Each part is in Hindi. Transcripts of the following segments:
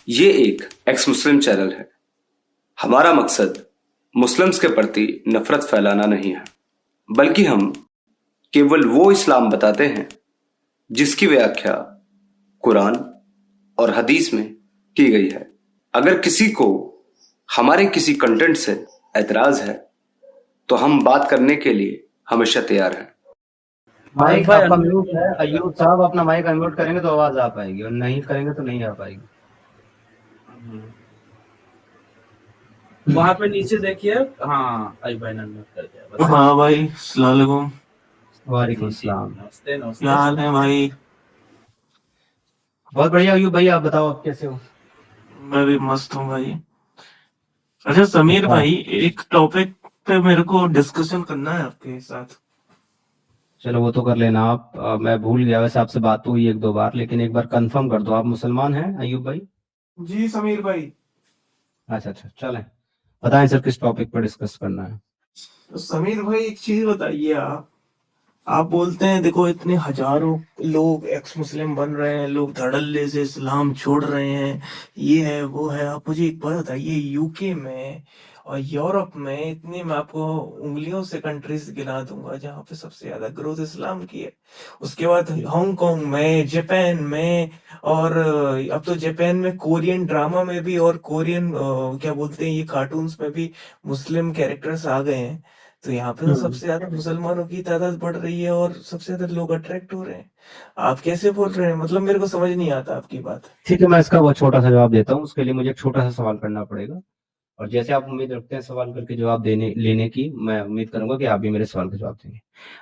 ये एक एक्स मुस्लिम चैनल है। हमारा मकसद मुस्लिम्स के प्रति नफरत फैलाना नहीं है, बल्कि हम केवल वो इस्लाम बताते हैं जिसकी व्याख्या कुरान और हदीस में की गई है। अगर किसी को हमारे किसी कंटेंट से एतराज है तो हम बात करने के लिए हमेशा तैयार हैं। माइक आपका म्यूट है। अय्यूब साहब अपना माइक अनम्यूट करेंगे तो आवाज आ पाएगी और नहीं करेंगे तो नहीं आ पाएगी। वहां पे नीचे देखिए। हाँ आई भाई अनम्यूट कर दिया। हाँ भाई, अस्सलाम वालेकुम। वालेकुम सलाम। नमस्ते नमस्ते। क्या हाल है भाई? बहुत बढ़िया। अय्यूब भाई आप बताओ आप कैसे हो? मैं भी मस्त हूँ भाई। अच्छा समीर भाई, एक टॉपिक पे मेरे को डिस्कशन करना है आपके साथ। चलो वो तो कर लेना आप। मैं भूल गया, वैसे आपसे बात तो हुई एक दो बार, लेकिन एक बार कंफर्म कर दो, आप मुसलमान हैं अय्यूब भाई? जी समीर भाई। अच्छा अच्छा, चलें बताएं सर किस टॉपिक पर डिस्कस करना है। तो समीर भाई एक चीज बताइए, आप बोलते हैं देखो इतने हजारों लोग एक्स मुस्लिम बन रहे हैं, लोग धड़ल्ले से इस्लाम छोड़ रहे हैं, ये है वो है। आप मुझे एक बात बताइए, यूके में और यूरोप में इतनी, मैं आपको उंगलियों से कंट्रीज गिना दूंगा जहाँ पे सबसे ज्यादा ग्रोथ इस्लाम की है। उसके बाद हांगकांग में, जापान में, और अब तो जापान में कोरियन ड्रामा में भी और कोरियन क्या बोलते हैं ये कार्टून्स में भी मुस्लिम कैरेक्टर्स आ गए हैं। तो यहाँ पे तो सबसे ज्यादा मुसलमानों की तादाद बढ़ रही है और सबसे ज्यादा लोग अट्रैक्ट हो रहे हैं। आप कैसे बोल रहे हैं? मतलब मेरे को समझ नहीं आता आपकी बात। ठीक है, मैं इसका बहुत छोटा सा जवाब देता हूँ। उसके लिए मुझे एक छोटा सा सवाल करना पड़ेगा, और जैसे आप उम्मीद रखते हैं सवाल करके जवाब देने लेने की, मैं उम्मीद करूंगा कि आप भी मेरे सवाल का जवाब देंगे।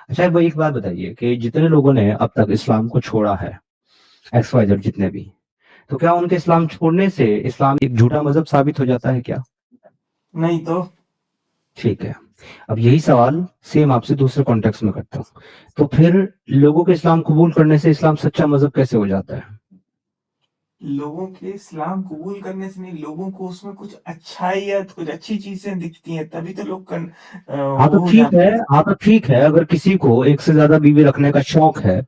अच्छा भाई एक बात बताइए कि जितने लोगों ने अब तक इस्लाम को छोड़ा है, एक्स वाई जेड जितने भी, तो क्या उनके इस्लाम छोड़ने से इस्लाम एक झूठा मजहब साबित हो जाता है क्या? नहीं तो। ठीक है, अब यही सवाल सेम आपसे दूसरे कॉन्टेक्स्ट में करता हूँ। तो फिर लोगों के इस्लाम कबूल करने से इस्लाम सच्चा मजहब कैसे हो जाता है? लोगों के इस्लाम कबूल करने से नहीं, लोगों को उसमें कुछ अच्छाई या कुछ अच्छी चीजें दिखती हैं तभी तो लोग हाँ तो वो हो ठीक जाते है, हैं। हाँ तो ठीक है, अगर किसी को एक से ज्यादा बीवी रखने का शौक है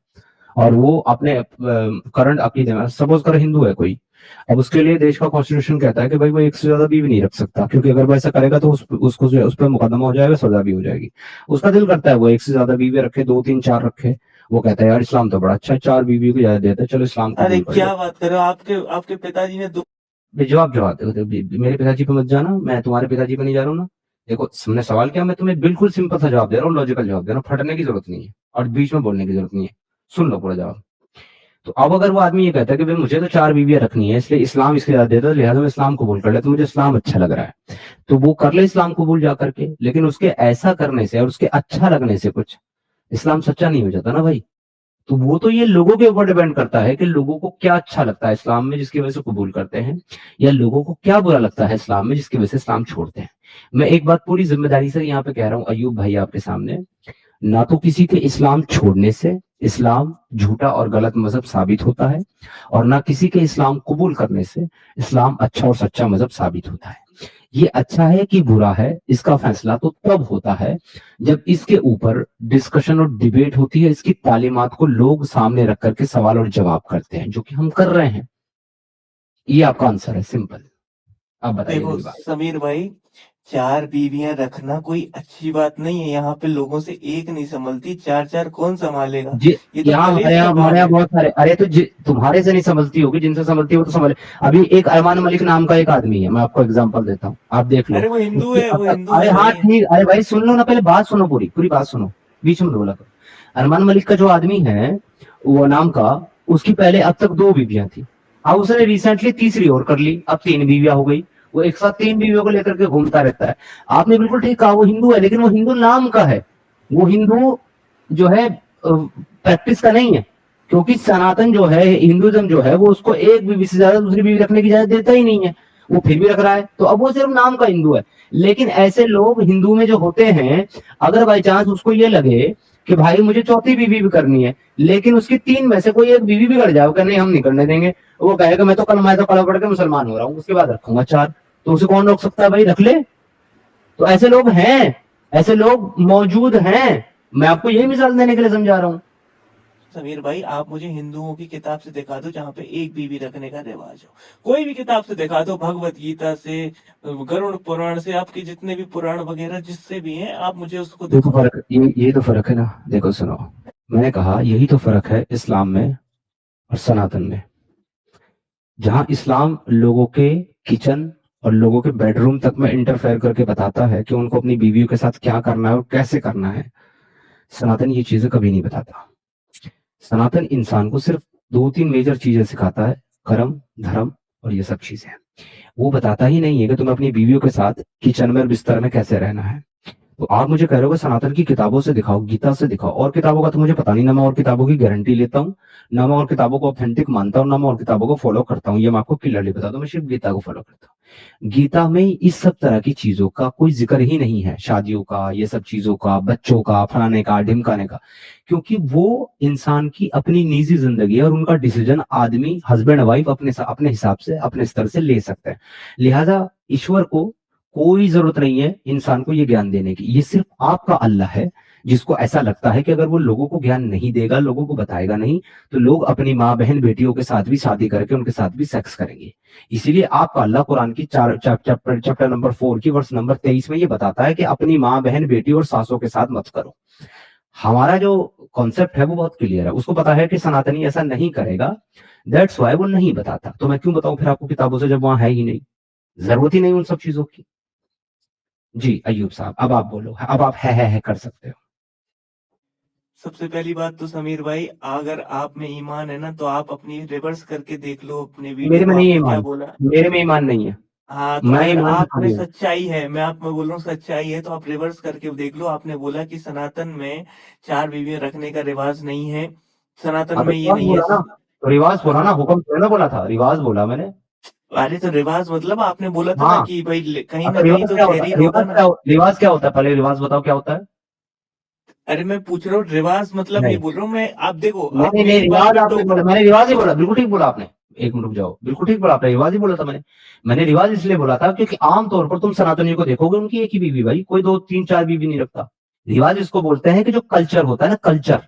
और वो अपने करंट अकीदे में, सपोज कर हिंदू है कोई, अब उसके लिए देश का कॉन्स्टिट्यूशन कहता है कि भाई वो एक से ज्यादा बीवी नहीं रख सकता, क्योंकि अगर वो ऐसा करेगा तो उसको जो है उस पर मुकदमा हो जाएगा, सजा भी हो जाएगी। उसका दिल करता है वो एक से ज्यादा बीवी रखे, दो तीन चार रखे। वो कहता है यार इस्लाम तो बड़ा अच्छा है, चार बीवियों की इजाजत देता है, चलो इस्लाम अरे कबूल कर लो। क्या बात कर रहे हो? आपके आपके पिताजी ने जवाब जवाब देखो, मेरे पिताजी पे मत जाना, मैं तुम्हारे पिताजी पे नहीं जा रहा हूँ ना। देखो तुमने सवाल किया, मैं तुम्हें बिल्कुल सिंपल सा जवाब दे रहा हूँ, लॉजिकल जवाब दे रहा हूँ, फटने की जरूरत नहीं है और बीच में बोलने की जरूरत नहीं है। सुन लो पूरा जवाब। तो अब अगर वो आदमी ये कहता है कि भाई मुझे तो चार बीवियां रखनी है, इसलिए इस्लाम इसकी इजाजत देता है, लिहाजा मैं इस्लाम कबूल कर लेता, मुझे इस्लाम अच्छा लग रहा है, तो वो कर ले इस्लाम कबूल जा करके। लेकिन उसके ऐसा करने से और उसके अच्छा लगने से कुछ इस्लाम सच्चा नहीं हो जाता ना भाई। तो वो तो ये लोगों के ऊपर डिपेंड करता है कि लोगों को क्या अच्छा लगता है इस्लाम में जिसकी वजह से कबूल करते हैं, या लोगों को क्या बुरा लगता है इस्लाम में जिसकी वजह से इस्लाम छोड़ते हैं। मैं एक बात पूरी जिम्मेदारी से यहाँ पे कह रहा हूँ अयूब भाई आपके सामने, ना तो किसी के इस्लाम छोड़ने से इस्लाम झूठा और गलत मजहब साबित होता है, और ना किसी के इस्लाम कबूल करने से इस्लाम अच्छा और सच्चा मजहब साबित होता है। ये अच्छा है कि बुरा है, इसका फैसला तो तब होता है जब इसके ऊपर डिस्कशन और डिबेट होती है, इसकी तालीमात को लोग सामने रख करके सवाल और जवाब करते हैं, जो कि हम कर रहे हैं। ये आपका आंसर है, सिंपल। आप बताइए देखो अगली बात। समीर भाई, चार बीवियां रखना कोई अच्छी बात नहीं है। यहाँ पे लोगों से एक नहीं संभलती, चार चार कौन संभालेगा? जी, ये तो यहाँ कलेश का हमारे काम यहाँ है। बहुत सारे, अरे तो तुम्हारे से नहीं समझती होगी, जिनसे समझती है वो तो समझ। अभी एक अरमान मलिक नाम का एक आदमी है, मैं आपको एग्जांपल देता हूँ, आप देख लो। अरे वो हिंदू उसकी है, अब वो तक, हिंदू अरे है हाँ भाई। ठीक, अरे भाई सुन लो ना, पहले बात सुनो, पूरी पूरी बात सुनो, बीच में बोला करो। अरमान मलिक का जो आदमी है, वो नाम का, उसकी पहले अब तक दो बीवियां थी। अब उसने रिसेंटली तीसरी और कर ली, अब तीन बीवियां हो गई। वो एक साथ तीन बीवियों को लेकर के घूमता रहता है। आपने बिल्कुल ठीक कहा, वो हिंदू है, लेकिन वो हिंदू नाम का है। वो हिंदू जो है प्रैक्टिस का नहीं है, क्योंकि सनातन जो है, हिंदुज्म जो है, वो उसको एक बीवी से ज्यादा दूसरी बीवी रखने की इजाजत देता ही नहीं है। वो फिर भी रख रहा है, तो अब वो सिर्फ नाम का हिंदू है। लेकिन ऐसे लोग हिंदू में जो होते हैं, अगर बाई चांस उसको ये लगे कि भाई मुझे चौथी बीवी भी करनी है, लेकिन उसकी तीन में से कोई एक बीवी बिगड़ जाए, वो नहीं हम नहीं करने देंगे, वो कहेगा मैं तो कलमा पढ़ के मुसलमान हो रहा हूँ, उसके बाद रखूंगा चार, तो उसे कौन रोक सकता है? भाई रख ले। तो ऐसे लोग हैं, ऐसे लोग मौजूद हैं। मैं आपको यही मिसाल देने के लिए समझा रहा हूँ। समीर भाई, आप मुझे हिंदुओं की किताब से दिखा दो जहाँ पे एक बीवी रखने का रिवाज हो। कोई भी किताब से दिखा दो, भगवत गीता से, गरुड़ पुराण से, आपके जितने भी पुराण वगैरह जिससे भी हैं, आप मुझे उसको देखो दिखाओ। फर्क, ये तो फर्क है ना। देखो सुनो, मैंने कहा यही तो फर्क है इस्लाम में और सनातन में। जहां इस्लाम लोगों के किचन और लोगों के बेडरूम तक में इंटरफेयर करके बताता है कि उनको अपनी बीवियों के साथ क्या करना है और कैसे करना है, सनातन ये चीजें कभी नहीं बताता। सनातन इंसान को सिर्फ 2-3 मेजर चीजें सिखाता है, कर्म, धर्म और ये सब चीजें। वो बताता ही नहीं है कि तुम्हें अपनी बीवियों के साथ किचन में और बिस्तर में कैसे रहना है। तो आप मुझे कह रहे हो कि सनातन की किताबों से दिखाओ, गीता से दिखाओ। और किताबों का तो मुझे पता नहीं, ना मैं और किताबों की गारंटी लेता हूँ, ना मैं और किताबों को ऑथेंटिक मानता हूँ, ना मैं और किताबों को फॉलो करता हूँ। ये मैं आपको क्लियरली बता दूं, मैं सिर्फ गीता को फॉलो करता हूँ। गीता में इस सब तरह की चीजों का कोई जिक्र ही नहीं है, शादियों का, ये सब चीजों का, बच्चों का, फलाने का, ढिमकाने का। क्योंकि वो इंसान की अपनी निजी जिंदगी है और उनका डिसीजन आदमी, हस्बैंड वाइफ अपने हिसाब से, अपने स्तर से ले सकते हैं। लिहाजा ईश्वर को कोई जरूरत नहीं है इंसान को ये ज्ञान देने की। ये सिर्फ आपका अल्लाह है जिसको ऐसा लगता है कि अगर वो लोगों को ज्ञान नहीं देगा, लोगों को बताएगा नहीं, तो लोग अपनी माँ बहन बेटियों के साथ भी शादी करके उनके साथ भी सेक्स करेंगे। इसीलिए आपका अल्लाह कुरान की चैप्टर नंबर 4 की वर्ष नंबर 23 में ये बताता है कि अपनी माँ बहन बेटी और सासों के साथ मत करो। हमारा जो कॉन्सेप्ट है वो बहुत क्लियर है, उसको पता है कि सनातनी ऐसा नहीं करेगा, दैट्स वाई वो नहीं बताता। तो मैं क्यों बताऊं फिर आपको किताबों से, जब वहां है ही नहीं, जरूरत ही नहीं उन सब चीजों की। जी अयूब साहब, अब आप बोलो, अब आप है कर सकते हो। सबसे पहली बात तो समीर भाई, अगर आप में ईमान है ना, तो आप अपनी रिवर्स करके देख लो अपने मेरे वीडियो में को, नहीं है आपने क्या ईमान, बोला। मेरे में ईमान नहीं है। हाँ, तो मैं अगर ईमान आप दिखा में दिया। सच्चाई है, मैं आप में बोल रहा हूँ सच्चाई है, तो आप रिवर्स करके देख लो। आपने बोला कि सनातन में 4 बीवियां रखने का रिवाज नहीं है, सनातन हाँ तो में ये रिवाज नहीं है। बोला ना, तो रिवाज बोला ना, हाँ, हुक्म थोड़ा ना बोला था, रिवाज बोला मैंने। अरे तो रिवाज मतलब आपने बोला था ना हाँ, कि भाई कहीं तो ना कहीं रिवाज तो क्या होता तहरीर है, होगा ना। रिवाज क्या होता है, पहले रिवाज बताओ क्या होता है। अरे मैं पूछ रहा हूँ रिवाज मतलब नहीं नहीं बोल रहा हूँ मैं, आप देखो, नहीं आप नहीं नहीं, मेरी बात रिवाज में आपने बोला, मैंने रिवाज ही बोला, बिल्कुल ठीक बोला आपने। एक मिनट रुक जाओ, बिल्कुल ठीक बोला आपने, रिवाज ही बोला था मैंने रिवाज इसलिए बोला था क्योंकि आमतौर पर तुम सनातनियों को देखोगे उनकी एक ही बीवी, भाई कोई 2-3-4 बीवी नहीं रखता। रिवाज इसको बोलते हैं कि जो कल्चर होता है ना, कल्चर,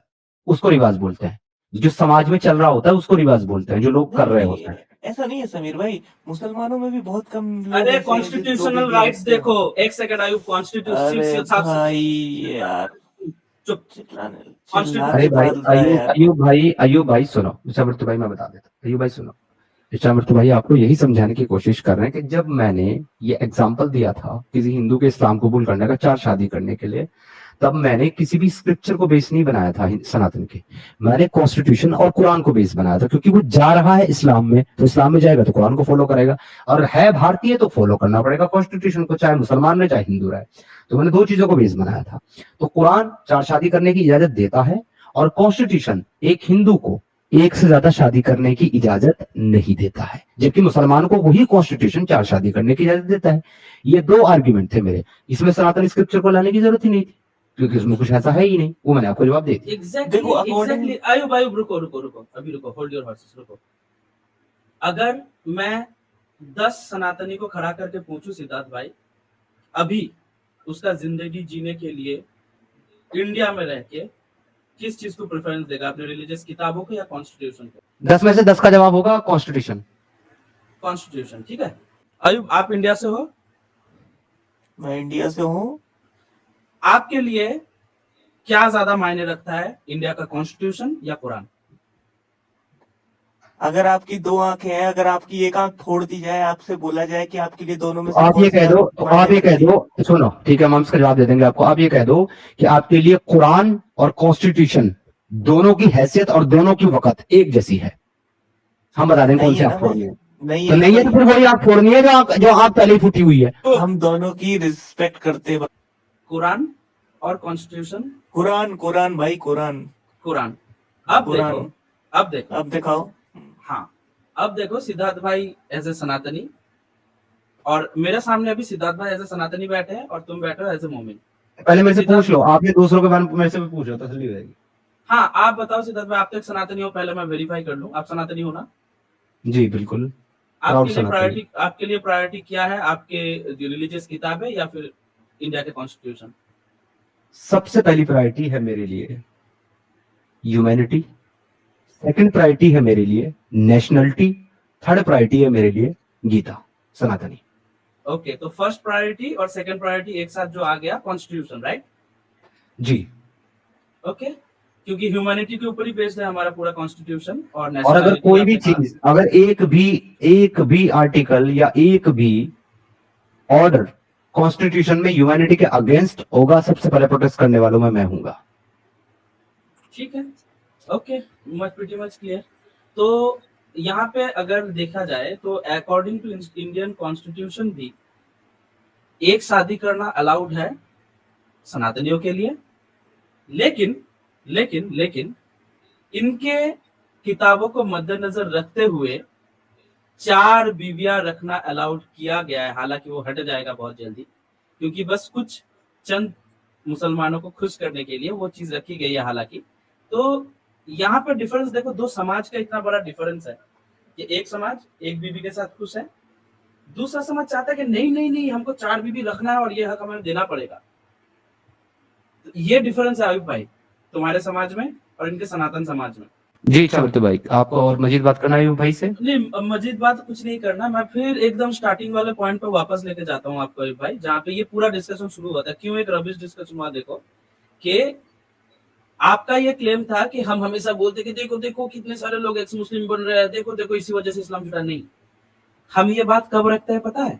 उसको रिवाज बोलते हैं। जो समाज में चल रहा होता है उसको रिवाज बोलते हैं, जो लोग कर नहीं रहे नहीं, होते हैं। ऐसा नहीं है समीर भाई, मुसलमानों में भी बहुत कम लोग अरे ऐसे हैं जो 2 कॉन्स्टिट्यूशनल बीवियां राइट्स रखते हो। देखो, एक सेकंड आयु, कॉन्स्टिट्यूशन अरे सिक्स भाई यार, चुप। चिल्ला अरे के भाई फालतू है अयूब यार। अयूब भाई सुनो, ऋषामृत भाई मैं बता देता हूँ, अयूब भाई सुनो। ऋषामृत भाई आपको यही समझाने की कोशिश कर रहे हैं कि जब मैंने ये एग्जाम्पल दिया था किसी हिंदू के इस्लाम कबूल करने का 4 शादी करने के लिए, तब मैंने किसी भी स्क्रिप्चर को बेस नहीं बनाया था सनातन के, मैंने कॉन्स्टिट्यूशन और कुरान को बेस बनाया था। क्योंकि वो जा रहा है इस्लाम में, तो इस्लाम में जाएगा तो कुरान को फॉलो करेगा, और है भारतीय तो फॉलो करना पड़ेगा कॉन्स्टिट्यूशन को, चाहे मुसलमान रहे चाहे हिंदू रहे। तो मैंने 2 चीजों को बेस बनाया था। तो कुरान 4 शादी करने की इजाजत देता है, और कॉन्स्टिट्यूशन एक हिंदू को एक से ज्यादा शादी करने की इजाजत नहीं देता है, जबकि मुसलमान को वही कॉन्स्टिट्यूशन 4 शादी करने की इजाजत देता है। ये 2 आर्ग्यूमेंट थे मेरे, इसमें सनातन स्क्रिप्चर को लाने की जरूरत ही नहीं थी, क्योंकि उसमें कुछ ऐसा है ही नहीं। वो मैंने आपको जवाब दे दिया। एग्जैक्टली देखो अकॉर्डिंग, एग्जैक्टली आयु आयु, रुको रुको रुको, अभी रुको, होल्ड योर हॉर्सेस, रुको। अगर मैं 10 सनातनी को खड़ा करके पूछूं सिद्धार्थ भाई, अभी उसका जिंदगी जीने के लिए इंडिया में रह के किस चीज को प्रेफरेंस देगा, अपने रिलीजियस किताबों को या कॉन्स्टिट्यूशन को? 10 में से 10 का जवाब होगा कॉन्स्टिट्यूशन। कॉन्स्टिट्यूशन, ठीक है। आयुब, आप इंडिया से हो? मैं इंडिया से हूँ। आपके लिए क्या ज्यादा मायने रखता है, इंडिया का कॉन्स्टिट्यूशन या कुरान? अगर आपकी 2 आंखें हैं, अगर आपकी एक आंख फोड़ दी जाए, आपसे बोला जाए कि आपके लिए दोनों में तो से आप कौन ये सी कह दो, आंख मायने रखती है? सुनो ठीक है, हम इसका जवाब दे देंगे आपको। आप ये कह दो कि आपके लिए कुरान और कॉन्स्टिट्यूशन दोनों की हैसियत और दोनों की वक़्त एक जैसी है। हम बता देंगे कौन नहीं सी है आंख ना फोड़नी भाई, है। नहीं तो है ना नहीं है तो भाई, फिर वही आंख फोड़नी है जो आंख पहले ही फूटी हुई है। हम दोनों की रिस्पेक्ट करते हैं। कुरान और कॉन्स्टिट्यूशन? कुरान, कुरान भाई, कुरान, कुरान। अब कुरान। देखो, अब देखो, अब दिखाओ। हाँ, अब देखो सिद्धार्थ भाई एज ए सनातनी, और मेरे सामने अभी सिद्धार्थ भाई एज ए सनातनी बैठे हैं और तुम बैठे हो एज ए मोमिन। पहले मेरे से पूछ लो, आपने दूसरों के बारे में मेरे से भी पूछ लो, तसल्ली हो जाएगी। हाँ, आप बताओ सिद्धार्थ भाई, आप तो एक सनातनी हो, पहले मैं वेरीफाई कर लूं, आप सनातनी हो ना? जी बिल्कुल। आपके लिए प्रायोरिटी क्या है, आपके रिलीजियस किताब है या फिर इंडिया के कॉन्स्टिट्यूशन? सबसे पहली प्रायोरिटी है मेरे लिए ह्यूमैनिटी, सेकंड प्रायोरिटी है मेरे लिए नेशनलिटी, थर्ड प्रायोरिटी है मेरे लिए गीता सनातनी। ओके, तो फर्स्ट प्रायोरिटी और सेकंड प्रायोरिटी एक साथ जो आ गया कॉन्स्टिट्यूशन, राइट? जी। ओके, क्योंकि ह्यूमैनिटी के ऊपर ही बेस्ड है हमारा पूरा कॉन्स्टिट्यूशन। और और अगर nationality कोई भी आपने कहा- चीज, अगर एक भी आर्टिकल या एक भी ऑर्डर कॉन्स्टिट्यूशन में ह्यूमैनिटी के अगेंस्ट होगा, सबसे पहले प्रोटेस्ट करने वालों में मैं हूंगा। ठीक है, okay, much pretty much clear. तो यहाँ पे अगर देखा जाए तो अकॉर्डिंग टू इंडियन कॉन्स्टिट्यूशन भी एक शादी करना अलाउड है सनातनियों के लिए, लेकिन लेकिन लेकिन इनके किताबों को मद्देनजर रखते हुए 4 बीवियां रखना अलाउड किया गया है। हालांकि वो हट जाएगा बहुत जल्दी, क्योंकि बस कुछ चंद मुसलमानों को खुश करने के लिए वो चीज रखी गई है। हालांकि तो यहाँ पर डिफरेंस देखो, दो समाज का इतना बड़ा डिफरेंस है कि एक समाज एक बीवी के साथ खुश है, दूसरा समाज चाहता है कि नहीं नहीं नहीं, हमको 4 बीवी रखना है और ये हक हमें देना पड़ेगा। तो ये डिफरेंस है आयुब भाई तुम्हारे समाज में और इनके सनातन समाज में। जी चलते भाई, आपको और मजीद बात करना है भाई से? नहीं, मजीद बात कुछ नहीं करना। मैं फिर एकदम स्टार्टिंग वाले पॉइंट पर वापस लेके जाता हूँ आपको आयुब भाई, जहाँ पे ये पूरा डिस्कशन शुरू हुआ था। क्यों एक रबिश डिस्कशन हुआ? देखो कि आपका ये क्लेम था कि हम हमेशा बोलते कि देखो देखो कितने सारे लोग एक्स मुस्लिम बन रहे हैं, देखो देखो इसी वजह से इस्लाम छुटा। नहीं, हम ये बात कब रखते हैं पता है?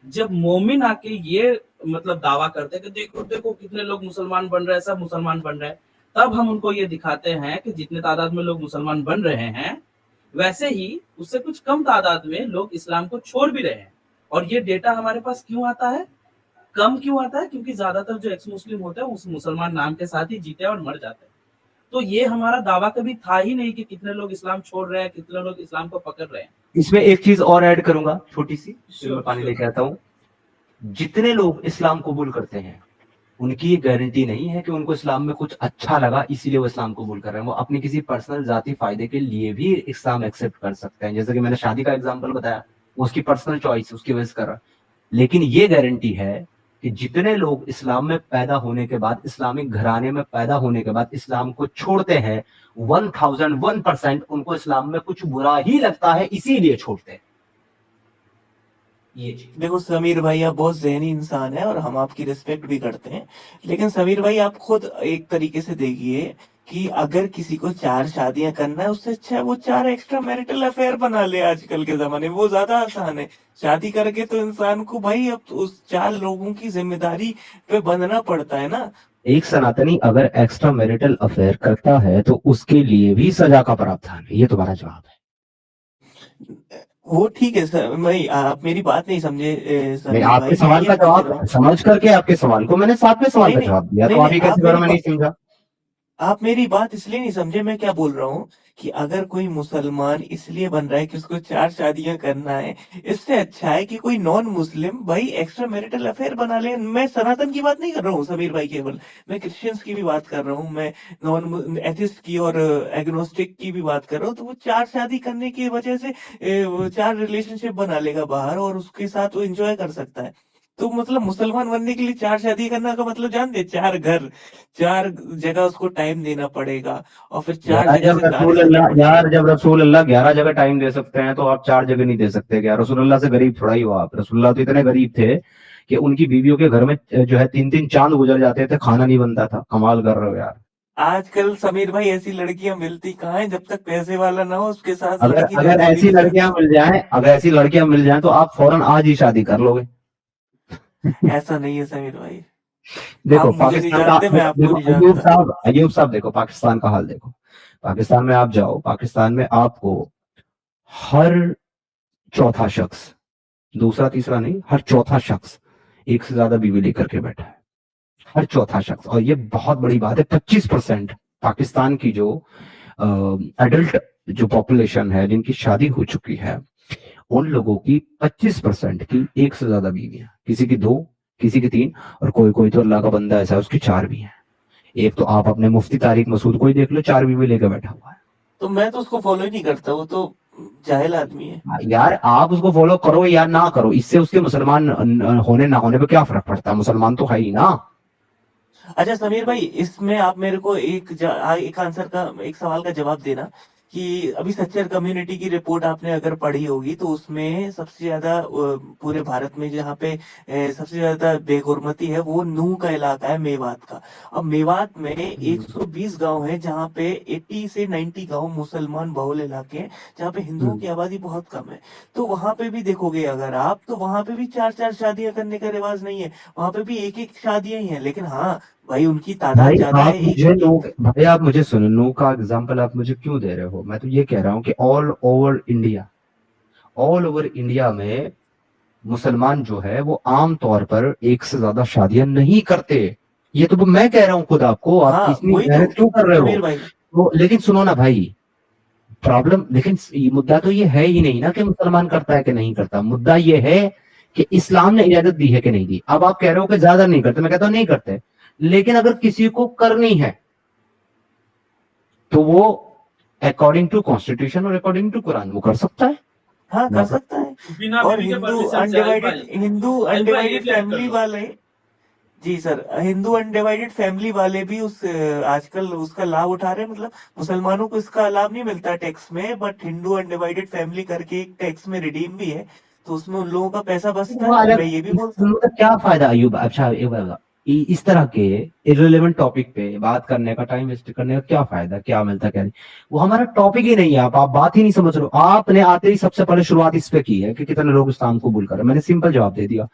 जब मोमिन आके ये मतलब दावा करते हैं कि देखो देखो कितने लोग मुसलमान बन रहे हैं, सब मुसलमान बन रहे हैं, तब हम उनको ये दिखाते हैं कि जितने तादाद में लोग मुसलमान बन रहे हैं, वैसे ही उससे कुछ कम तादाद में लोग इस्लाम को छोड़ भी रहे हैं। और ये डेटा हमारे पास क्यों आता है, कम क्यों आता है? क्योंकि ज्यादातर जो एक्स मुस्लिम होते हैं उस मुसलमान नाम के साथ ही जीते और मर जाते हैं। तो ये हमारा दावा कभी था ही नहीं कि कितने लोग इस्लाम छोड़ रहे हैं, कितने लोग इस्लाम को पकड़ रहे हैं। इसमें एक चीज और ऐड करूंगा छोटी सी, फिर मैं पानी Sure. लेके आता हूँ। जितने लोग इस्लाम कबूल करते हैं उनकी ये गारंटी नहीं है कि उनको इस्लाम में कुछ अच्छा लगा इसीलिए वो इस्लाम कबूल कर रहे हैं। वो अपनी किसी पर्सनल जाती फायदे के लिए भी इस्लाम एक्सेप्ट कर सकते हैं। जैसे कि मैंने शादी का एग्जांपल बताया, वो उसकी पर्सनल चॉइस, उसकी वजह से कर रहा है। लेकिन ये गारंटी है कि जितने लोग इस्लाम में पैदा होने के बाद, इस्लामिक घराने में पैदा होने के बाद इस्लाम को छोड़ते हैं, 1001% उनको इस्लाम में कुछ बुरा ही लगता है, इसीलिए छोड़ते हैं। ये चीज देखो समीर भाई, आप बहुत ज़हनी इंसान है और हम आपकी रिस्पेक्ट भी करते हैं, लेकिन समीर भाई आप खुद एक तरीके से देखिए कि अगर किसी को 4 शादियां करना है, उससे अच्छा है वो 4 एक्स्ट्रा मैरिटल अफेयर बना ले। आजकल के जमाने में वो ज्यादा आसान है। शादी करके तो इंसान को भाई अब उस 4 लोगों की जिम्मेदारी पे बंधना पड़ता है ना। एक सनातनी अगर एक्स्ट्रा मैरिटल अफेयर करता है तो उसके लिए भी सजा का प्रावधान है। ये तुम्हारा जवाब है। वो ठीक है सर, मैं आप मेरी बात नहीं समझे नहीं, समीर आपके भाई। सवाल मैं का ये पूछ रहा जवाब हूँ, समझ करके आपके सवाल को मैंने 7वें सवाल नहीं का नहीं जवाब दिया, नहीं तो नहीं, आप ये कैसे बार में नहीं समझा? आप मेरी बात इसलिए नहीं समझे। मैं क्या बोल रहा हूँ कि अगर कोई मुसलमान इसलिए बन रहा है कि उसको 4 शादियां करना है, इससे अच्छा है कि कोई नॉन मुस्लिम भाई एक्स्ट्रा मैरिटल अफेयर बना ले। मैं सनातन की बात नहीं कर रहा हूँ समीर भाई केवल, मैं क्रिश्चियंस की भी बात कर रहा हूँ, मैं नॉन एथिस्ट की और एग्नोस्टिक की भी बात कर रहा हूँ। तो वो 4 शादी करने की वजह से वो 4 रिलेशनशिप बना लेगा बाहर और उसके साथ वो एंजॉय कर सकता है। तो मतलब मुसलमान बनने के लिए 4 शादी करना का मतलब जानते हैं? 4 घर, 4 जगह उसको टाइम देना पड़ेगा और फिर 4 यार जगह जब से दान रसूल करने अल्लाह पड़ेंगे। यार जब रसूल अल्लाह 11 जगह टाइम दे सकते हैं तो आप 4 जगह नहीं दे सकते क्या? रसूल अल्लाह से गरीब थोड़ा ही हो आप। रसूल अल्लाह तो इतने गरीब थे कि उनकी बीवियों के घर में जो है 3-3 चांद गुजर जाते थे, खाना नहीं बनता था। कमाल कर रहे हो यार। आजकल समीर भाई ऐसी लड़कियां मिलती कहाँ है? जब तक पैसे वाला ना हो उसके साथ अगर लड़की अगर रहना भी ऐसी नहीं लड़कियां चाहती। मिल जाएं, अगर ऐसी लड़कियां मिल जाएं तो आप फौरन आज ही शादी कर लोगे। ऐसा नहीं है समीर भाई, आप देखो मुझे नहीं पाकिस्तान का, जानते, मैं आपको देखो नहीं जानता। अयूब साहब देखो पाकिस्तान का हाल देखो। पाकिस्तान में आप जाओ, पाकिस्तान में आपको हर चौथा शख्स, दूसरा तीसरा नहीं, हर चौथा शख्स एक से ज्यादा बीवी लेकर के बैठा है। हर चौथा शख्स। और ये बहुत बड़ी बात है। 25% पाकिस्तान की जो एडल्ट जो पॉपुलेशन है जिनकी शादी हो चुकी है, उन लोगों की 25% की एक से ज्यादा बीवियां, किसी की 2, किसी की 3, और कोई कोई तो अल्लाह का बंदा ऐसा है उसकी 4 भी हैं। एक तो आप अपने मुफ्ती तारिक मसूद को ही देख लो, 4 बीवी लेकर बैठा हुआ है। तो मैं तो उसको फॉलो ही नहीं करता, वो तो जाहिल आदमी है। यार आप उसको फॉलो करो या ना करो, इससे उसके मुसलमान होने ना होने पे क्या फर्क पड़ता है? मुसलमान तो है ही ना। अच्छा समीर भाई, इसमें आप मेरे को एक आंसर का, एक सवाल का जवाब देना कि अभी सच्चर कम्युनिटी की रिपोर्ट आपने अगर पढ़ी होगी तो उसमें सबसे ज्यादा पूरे भारत में जहाँ पे सबसे ज्यादा बेगुरमती है वो नूह का इलाका है, मेवात का। अब मेवात में 120 गांव है जहाँ पे 80 से 90 गांव मुसलमान बहुल इलाके हैं, जहाँ पे हिंदुओं की आबादी बहुत कम है। तो वहां पे भी देखोगे अगर आप, तो वहां पे भी 4-4 शादियां करने का रिवाज नहीं है, वहां पे भी एक-एक शादियां ही हैं। लेकिन हाँ भाई, उनकी तादाद भाई ज्यादा आप है मुझे नो भाई आप मुझे सुनो, नो का एग्जांपल आप मुझे क्यों दे रहे हो? मैं तो ये कह रहा हूँ कि ऑल ओवर इंडिया में मुसलमान जो है वो आम तौर पर एक से ज्यादा शादियां नहीं करते। ये तो मैं कह रहा हूँ खुद आपको, आप हाँ इतनी वही तो मेहनत क्यों कर रहे हो? समीर भाई। तो लेकिन सुनो ना भाई, प्रॉब्लम लेकिन ये मुद्दा तो ये है ही नहीं ना कि मुसलमान करता है कि नहीं करता। मुद्दा ये है कि इस्लाम ने इजाजत दी है कि नहीं दी। अब आप कह रहे हो कि ज्यादा नहीं करते, मैं कहता हूं नहीं करते, लेकिन अगर किसी को करनी है तो वो अकॉर्डिंग टू कॉन्स्टिट्यूशन और अकॉर्डिंग टू कुरान वो कर सकता है। हाँ कर सकता है। बिना और बीवी के हिंदू परमिशन से। आयुब अनडिवाइडेड भाई, हिंदू आयुब भाई ये अनडिवाइडेड भी ऐड कर फैमिली दो। वाले, जी सर, हिंदू अनडिवाइडेड फैमिली वाले भी उस आजकल उसका लाभ उठा रहे हैं। मतलब मुसलमानों को इसका लाभ नहीं मिलता टैक्स में, बट हिंदू अनडिवाइडेड फैमिली करके एक टैक्स में रिडीम भी है, तो उसमें उन लोगों का पैसा बचता वो है। अलग, मैं ये भी बोलता हूँ। मतलब क्या फायदा अयूब? अच्छा एक बात बता, इस तरह के इररिलेवेंट टॉपिक पे बात करने का, टाइम वेस्ट करने का क्या फायदा? क्या मिलता, क्या नहीं? वो हमारा टॉपिक ही नहीं है। आप बात ही नहीं समझ रहे हो। आपने आते ही सबसे पहले शुरुआत इस पे की है कि कितने लोग इस्लाम कबूल कर रहे हैं। मैंने सिंपल जवाब दे दिया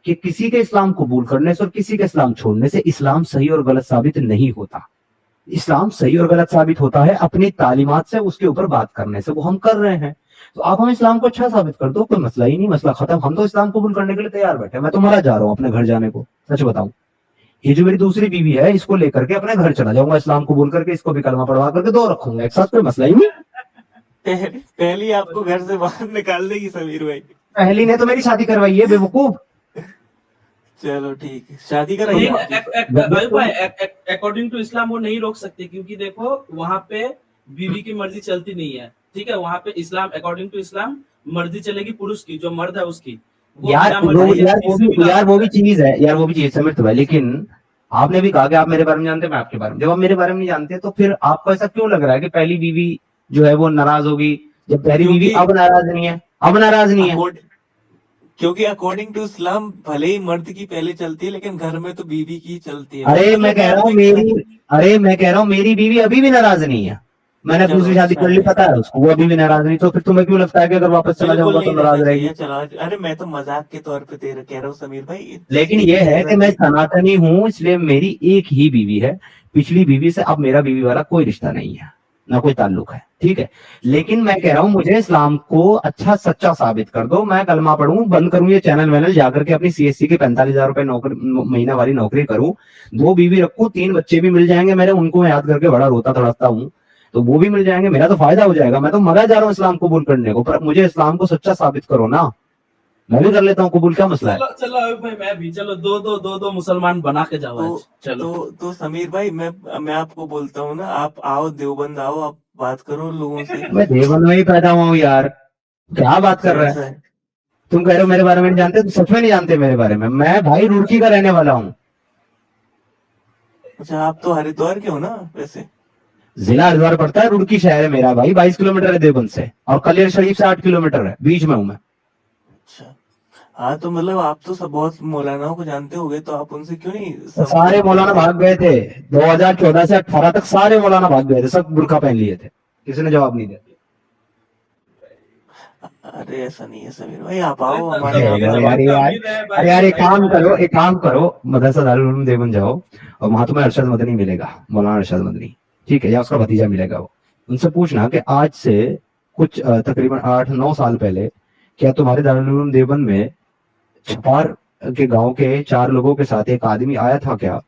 कि किसी के इस्लाम कबूल करने से और किसी के इस्लाम छोड़ने से इस्लाम सही और गलत साबित नहीं होता। इस्लाम सही और गलत साबित होता है अपनी तालीमात से, उसके ऊपर बात करने से। वो हम कर रहे हैं, तो आप हम इस्लाम को अच्छा साबित कर दो, कोई मसला ही नहीं, मसला खत्म। हम तो इस्लाम कबूल करने के लिए तैयार बैठे। मैं तो मरा जा रहा हूँ अपने घर जाने को, सच बताऊं। ये जो मेरी दूसरी बीवी है, इसको लेकर के अपने घर चला जाऊंगा, इस्लाम कबूल करके इसको भी कलमा पढ़वा करके दो रखूंगा एक साथ, कोई मसला ही नहीं। पहली आपको घर से बाहर निकाल देगी समीर भाई। पहली ने तो मेरी शादी करवाई है बेवकूफ। चलो ठीक है, शादी कर नहीं, जब आयुब तुम भाई, अकॉर्डिंग टू इस्लाम वो नहीं रोक सकते, क्योंकि देखो वहां पे बीवी की मर्जी चलती नहीं है। ठीक है, वहां पे इस्लाम, अकॉर्डिंग टू इस्लाम मर्जी चलेगी पुरुष की, जो मर्द है उसकी। वो यार बिना वो मर्जी यार वो किसी भी भी ला यार वो सकता भी है। चीज है यार, वो भी चीज समझ तो भाई। लेकिन आपने भी कहा कि आप मेरे बारे में जानते हैं, मैं आपके बारे में। जब आप मेरे बारे में नहीं जानते तो फिर आपको ऐसा क्यों लग रहा है कि पहली बीवी जो है वो नाराज होगी, जब पहली बीवी क्योंकि अब नाराज नहीं है? अब नाराज नहीं है। अकॉर्ड क्योंकि अकॉर्डिंग टू इस्लाम भले ही मर्द की पहले चलती है, लेकिन घर में तो बीवी की चलती है भाई। अरे मैं मतलब कह मैं रहा आपको हूँ मेरी बीवी अभी भी नाराज नहीं है। मैंने चलो दूसरी शादी अच्छा कर ली, है। पता है उसको, वो अभी भी नाराज नहीं। तो फिर तुम्हें क्यों लगता है कि अगर वापस चला बिल्कुल जाऊंगा तो नहीं नाराज रहना रहेगी? चाहिए। चलो अरे मैं तो मजाक के तौर पे तेरे कह रहा हूँ समीर भाई। लेकिन एक ये चीज है है कि मैं कि सनातनी हूँ, इसलिए मेरी एक ही बीवी है। पिछली बीवी से अब मेरा बीवी वाला कोई रिश्ता नहीं है, ना कोई ताल्लुक है, ठीक है। लेकिन मैं कह रहा हूँ मुझे इस्लाम को अच्छा सच्चा साबित कर दो, मैं कलमा पढ़ूं, बंद करूं ये चैनल वैनल, जाकर के अपनी सीएससी के 45,000 रुपए नौकरी, महीना वाली नौकरी करूं, 2 बीवी रखूं, 3 बच्चे भी मिल जाएंगे मेरे, उनको मैं याद करके बड़ा रोता तड़पता हूँ, तो वो भी मिल जाएंगे, मेरा तो फायदा हो जाएगा। मैं तो मरा जा रहा हूँ इस्लाम कबूल करने को, पर मुझे इस्लाम को सच्चा साबित करो ना, मैं भी कर लेता हूँ कबूल, क्या मसला है? चलो चलो आयुब भाई, मैं भी, चलो दो मुसलमान बना के जाओ तो आज, चलो। तो समीर भाई, मैं आपको बोलता हूँ ना, आप आओ देवबंद आओ, आप बात करो लोगों से। मैं देवबंद में ही पैदा हुआ हूँ यार, क्या बात कर अच्छा रहा है? ऐसा है। तुम कह रहे हो मेरे बारे में नहीं जानते, तुम सच में नहीं जानते मेरे बारे में। मैं भाई रुड़की का रहने वाला हूँ। अच्छा आप तो हरिद्वार के हो ना वैसे? जिला हरिद्वार पड़ता है, रुड़की शहर है मेरा भाई, 22 किलोमीटर है देवबंद से, और कलियर शरीफ से 8 किलोमीटर है, बीच में हूँ मैं। अच्छा हाँ, तो मतलब आप तो सब बहुत मौलानाओं को जानते होगे, तो आप उनसे क्यों नहीं तो सारे मौलाना भाग गए थे 2014 से 18 तक, सारे मौलाना भाग गए थे, सब बुर्का पहन लिए थे, किसी ने जवाब नहीं दिया। अरे ऐसा नहीं है समीर भाई, आप अरे आओ हमारे अरे यहाँ तबलीग पर यार आओ। यार यार तबलीग है अरे भाई, यार, भाई एक काम करो, मदरसा दारुल उलूम देवबंद जाओ, और वहां तुम्हें अरशद मदनी मिलेगा, मौलाना अरशद मदनी, ठीक है, या उसका भतीजा मिलेगा। वो उनसे पूछना कि आज से कुछ तकरीबन 8-9 साल पहले क्या तुम्हारे दारुल उलूम देवबंद में छपार के गांव के 4 लोगों के साथ एक आदमी आया था क्या,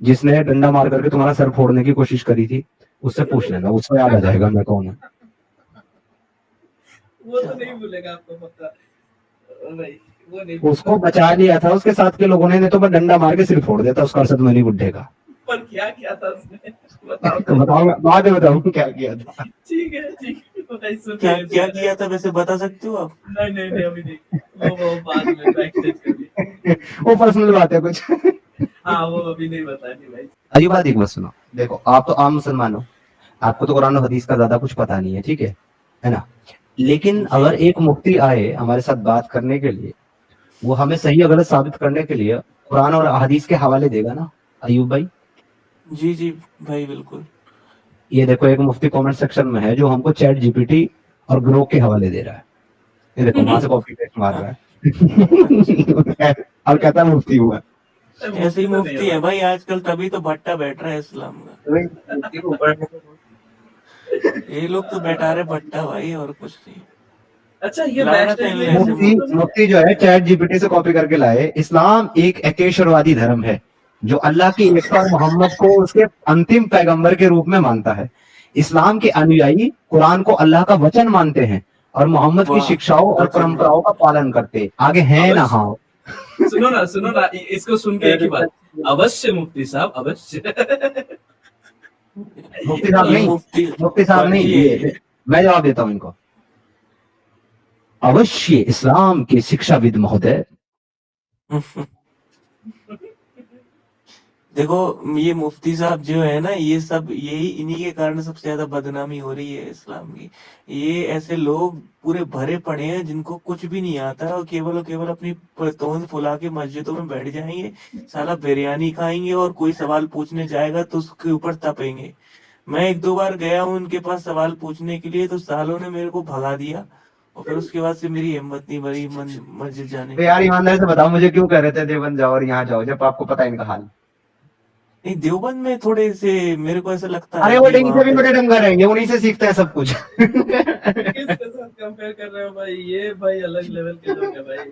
जिसने डंडा मार करके तुम्हारा सर फोड़ने की कोशिश करी थी? उससे पूछ लेना, उसको याद आ जाएगा मैं कौन हूँ। वो तो नहीं भूलेगा, आपको पता भाई, वो नहीं उसको बचा लिया था उसके साथ के लोगों ने, नहीं तो मैं डंडा मार के सिर फोड़ देता उसका, अरशद मनी बुड्ढे का। पर क्या किया था उसने, बताओ तो बताऊंगा, बाद में बताऊंगा क्या किया था। ठीक है भाई, सुन क्या रहे क्या किया था वैसे बता सकते हो आप? नहीं अभी नहीं, वो बाद में बैकस्टेज करिए। वो पर्सनल बात है कुछ। हाँ वो अभी नहीं बतानी भाई। अजी बात एक बात सुनो, देखो आप तो आम मुसलमान हो, आपको तो कुरान और हदीस का ज्यादा कुछ पता नहीं है, ठीक है ना। लेकिन जी अगर एक मुफ्ती आए हमारे साथ बात करने के लिए, वो हमें सही या गलत साबित करने के लिए कुरान और हदीस के हवाले देगा ना अयूब भाई। जी जी भाई बिल्कुल। ये देखो एक मुफ्ती कमेंट सेक्शन में है जो हमको चैट जीपीटी और ग्रोक के हवाले दे रहा है। ये देखो वहां से कॉपी पेस्ट मार रहा है और कहता है मुफ्ती हुआ। ऐसे ही तो नहीं मुफ्ती है है भाई आजकल, तभी तो भट्टा बैठ रहा है इस्लाम का। ये लोग तो बैठा रहे भट्टा भाई, और कुछ नहीं। अच्छा, ये लानत है बैकस्टेज इन में ऐसे मुफ्ती मुफ्ती तो नहीं है? मुफ्ती जो है चैट जीपीटी से कॉपी करके लाए, इस्लाम एक एकेश्वरवादी धर्म है जो अल्लाह की एकता और मोहम्मद को उसके अंतिम पैगंबर के रूप में मानता है। इस्लाम के अनुयायी कुरान को अल्लाह का वचन मानते हैं और मोहम्मद की वाह, शिक्षाओं और वचन। परंपराओं का पालन करते हैं। आगे है ना, हाँ सुनो ना, इसको सुन के एक ही बात, अवश्य मुफ्ती साहब, अवश्य। मुफ्ती साहब ये नहीं, मुफ्ती मुफ्ती साहब नहीं, फर्जी है ये मैं जवाब देता हूँ इनको। अवश्य इस्लाम के शिक्षाविद महोदय। ये। देखो ये मुफ्ती साहब जो है ना, ये सब यही इन्हीं के कारण सबसे ज्यादा बदनामी हो रही है इस्लाम की। ये ऐसे लोग पूरे भरे पड़े हैं जिनको कुछ भी नहीं आता, और केवल अपनी तोंद फुला के मस्जिदों में बैठ जाएंगे, साला बिरयानी खाएंगे, और कोई सवाल पूछने जाएगा तो उसके ऊपर तपेंगे। मैं एक दो बार गया हूँ उनके पास सवाल पूछने के लिए, तो सालों ने मेरे को भगा दिया, और फिर उसके बाद से मेरी हिम्मत नहीं भरी मस्जिद जाने तो की। यार ईमानदारी से बताओ मुझे क्यों कह रहे थे देवबंद जाओ और यहाँ जाओ जब आपको पता है इनका हाल। नहीं, देवबंद में थोड़े से मेरे को ऐसा लगता अरे है वो कि डेंगी वहां से भी पे बड़े ढंगर रहेंगे, उन्हीं से सीखते हैं सब कुछ किसके साथ कंपेयर कर रहे हो भाई? ये भाई अलग लेवल के लोग हैं भाई। मैं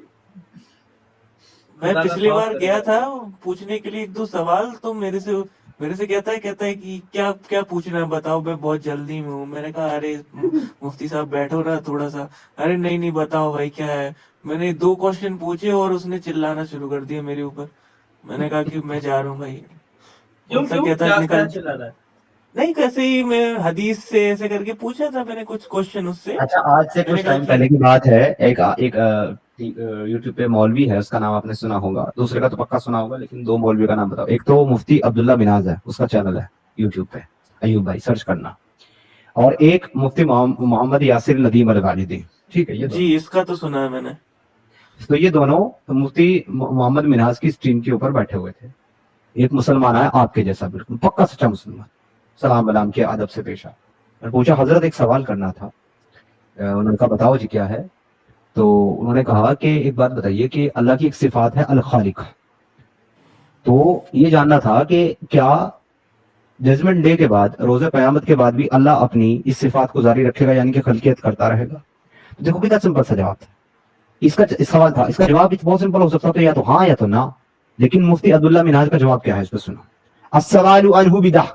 खुदा ना पिछली माफ बार करे गया था भाई। पूछने के लिए एक दो सवाल, तो मेरे से कहता है कि क्या क्या पूछना है बताओ, मैं बहुत जल्दी में हूँ। मैंने कहा अरे मुफ्ती साहब बैठो ना थोड़ा सा। अरे नहीं नहीं बताओ भाई क्या है। मैंने दो क्वेश्चन पूछे और उसने चिल्लाना शुरू कर दिया मेरे ऊपर। मैंने कहा कि मैं जा रहा हूँ भाई। क्यों उल्टा क्यों कहता है क्या क्या निकल। चिल्ला रहा है? नहीं, कैसे ही मैं हदीस से ऐसे करके पूछा था मैंने कुछ क्वेश्चन उससे। अच्छा आज से मैंने कुछ कहा टाइम कि पहले की बात है, एक यूट्यूब पे मौलवी है, उसका नाम आपने सुना होगा, दूसरे का तो पक्का सुना होगा, लेकिन दो मौलवी का नाम बताओ। एक तो मुफ्ती अब्दुल्ला मिनाज है, उसका चैनल है यूट्यूब पे, अयूब भाई सर्च करना। और एक मुफ्ती मोहम्मद यासिर नदीम अल गालिदी, ठीक है ये जी, इसका तो सुना है मैंने। तो ये दोनों मुफ्ती मोहम्मद मिनाज की स्ट्रीम के ऊपर बैठे हुए थे। एक मुसलमान आया आपके जैसा, बिल्कुल पक्का सच्चा मुसलमान, सलाम वलाम के अदब से पेश आया और पूछा हजरत एक सवाल करना था। उन्होंने कहा बताओ जी क्या है। तो उन्होंने कहा कि एक बात बताइए कि अल्लाह की एक सिफात है अल खालिक, तो ये जानना था कि क्या जजमेंट डे के बाद, रोजे कयामत के बाद भी अल्लाह अपनी इस सिफात को जारी रखेगा, यानी कि खलकियत करता रहेगा। तो देखो कितना सिंपल सा जवाब था इसका। इस सवाल था, इसका जवाब भी बहुत सिंपल हो सकता था, या तो हाँ या तो ना। लेकिन मुफ्ती अब्दुल्ला मिनाज का जवाब क्या है, इस पर सुनो। अस्सवालु अन्हु बिदअह,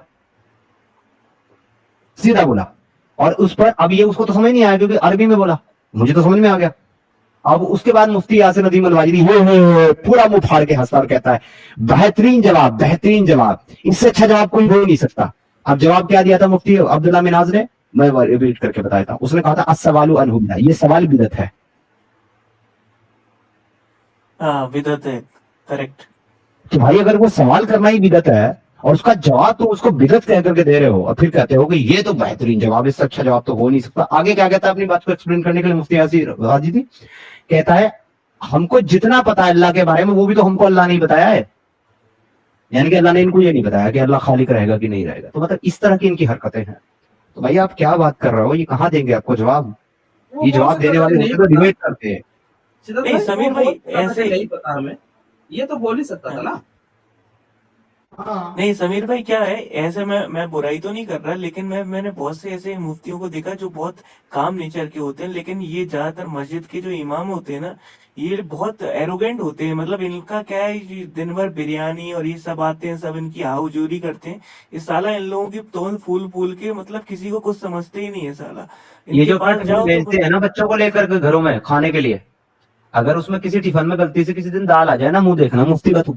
सीधा बोला। और उस पर अब ये उसको तो समझ नहीं आया क्योंकि अरबी में बोला, मुझे तो समझ में आ गया। अब उसके बाद मुफ्ती यासिर नदीम अल वाजिदी वो पूरा मुंह फाड़ के हंसता और कहता है बेहतरीन जवाब, बेहतरीन जवाब, इससे अच्छा जवाब कोई हो नहीं सकता। अब जवाब क्या दिया था मुफ्ती अब्दुल्ला मिनाज ने, मैं रिपीट करके बताया था। उसने कहा था अस्सवालु अन्हु बिदअह, ये सवाल बिदअत है। हाँ, बिदअत है, करेक्ट। तो भाई अगर वो सवाल करना ही बिदअत है और उसका जवाब तो उसको बिदअत कह करके दे रहे हो, और फिर कहते हो कि ये तो बेहतरीन जवाब, इससे अच्छा जवाब तो हो नहीं सकता। आगे क्या कहता है अपनी बात को एक्सप्लेन करने के लिए मुफ्ती यासिर वाजिदी, कहता है हमको जितना पता है अल्लाह के बारे में वो भी तो हमको अल्लाह ने बताया है, यानी कि अल्लाह ने इनको ये नहीं बताया कि अल्लाह खालिक रहेगा कि नहीं रहेगा। तो मतलब इस तरह की इनकी हरकतें हैं। तो भाई आप क्या बात कर रहे हो, ये कहाँ देंगे आपको जवाब? वो ये बोल जवाब सकता देने था वाले कि नहीं होते तो पता। डिबेट करते हैं। सिद्धार्थ नहीं भाई, वो समीर बोल भाई सकता था कि ऐसे नहीं पता हमें, ये तो बोल ही सकता था हाँ। ना। हाँ नहीं समीर भाई क्या है, ऐसे मैं बुराई तो नहीं कर रहा, लेकिन मैंने बहुत से ऐसे मुफ्तियों को देखा जो बहुत काम नेचर के होते हैं, लेकिन ये ज्यादातर मस्जिद के जो इमाम होते हैं ना, ये बहुत एरोगेंट होते हैं। मतलब इनका क्या है, ये दिन भर बिरयानी और ये सब आते हैं, सब इनकी हाउजूरी करते हैं। इस साला इन लोगों की तोंद फूल फूल के, मतलब किसी को कुछ समझते ही नहीं है साला। ये इनके जो पास टिफिन जाओ तो भेजते हैं ना बच्चों को लेकर के घरों में खाने के लिए, अगर उसमें किसी टिफिन में गलती से किसी दिन दाल आ जाए ना, मुंह देखना मुफ्ती का तू।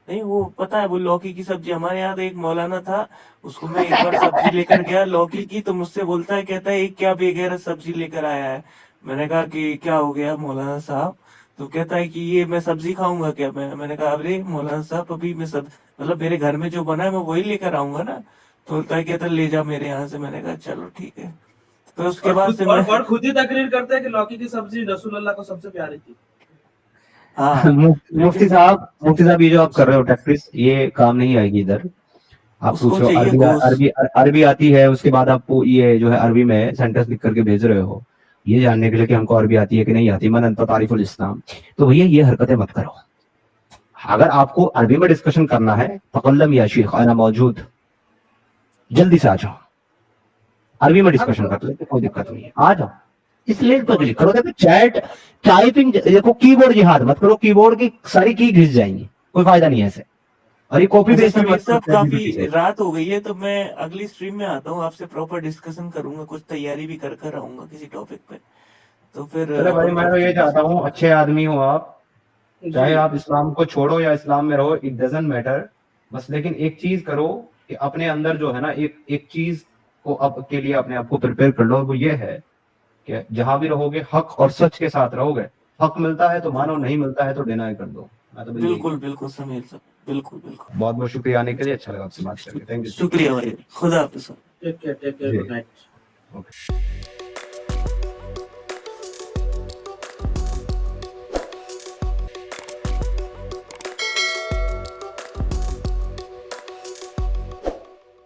नहीं, वो पता है, वो लौकी की सब्जी, हमारे यहाँ तो एक मौलाना था, उसको मैं एक बार सब्जी लेकर गया लौकी की, तो मुझसे बोलता है, कहता है एक क्या बेगैरत सब्जी लेकर आया है। मैंने कहा कि क्या हो गया मौलाना साहब। तो कहता है कि ये मैं सब्जी खाऊंगा क्या? मैंने कहा अरे मौलाना साहब, अभी मैं सब मतलब मेरे घर में जो बना है मैं वही लेकर आऊंगा ना। तो बोलता है कहता ले जा मेरे यहाँ से। मैंने कहा चलो ठीक है। तो उसके और बाद खुद से और, मैं और खुद ही तकरीर करते हैं कि लौकी की सब्जी रसूल अल्लाह को सबसे प्यारी थी। हाँ मुफ्ती लेकिन साहब ये जो आप कर रहे हो टैक्टिस, ये काम नहीं आएगी इधर। आप उसको पूछ रहे हो चाहिए अरबी घूस। अरबी अरबी आती है, उसके बाद आपको ये जो है अरबी में सेंटेंस लिख करके भेज रहे हो ये जानने के लिए कि हमको अरबी आती है कि नहीं आती। मन अंत तारीफुल इस्लाम। तो भैया ये हरकतें मत करो। अगर आपको अरबी में डिस्कशन करना है तकल्लम या शेख अना मौजूद, जल्दी से आ जाओ, अरबी में डिस्कशन कर लेते, कोई दिक्कत नहीं है, आ जाओ। इस लिंक पर क्लिक करो। देखो चैट टाइपिंग, देखो कीबोर्ड जिहाद मत करो, कीबोर्ड की सारी की घिस जाएंगी, कोई फायदा नहीं है ऐसे। और ये कॉपी अच्छा पेस्ट भी समीर मत साहब करो काफी ChatGPT से। रात हो गई है, तो मैं अगली स्ट्रीम में आता हूँ, आपसे प्रॉपर डिस्कशन करूंगा, कुछ तैयारी भी कर कर आऊंगा किसी टॉपिक पे। तो फिर चले भाई, अपन मैं तो ये करते हैं। चाहता हूँ अच्छे आदमी हो आप, चाहे जी आप इस्लाम को छोड़ो या इस्लाम में रहो, इट डजंट मैटर। बस लेकिन एक चीज करो कि अपने अंदर जो है ना, एक एक चीज को अब के लिए अपने आप को प्रिपेयर कर लो, और वो ये है कि जहां भी रहोगे हक और सच के साथ रहोगे। हक मिलता है तो मानो, नहीं मिलता है तो डिनाई कर दो। मैं तो यही बिल्कुल बिल्कुल समीर साहब, बिल्कुल बिल्कुल। बहुत बहुत शुक्रिया आने के लिए, अच्छा लगा आपसे बात करके, थैंक यू। शुक्रिया भाई, खुदा हाफिज। टेक केयर जी गुड नाइट। ओके।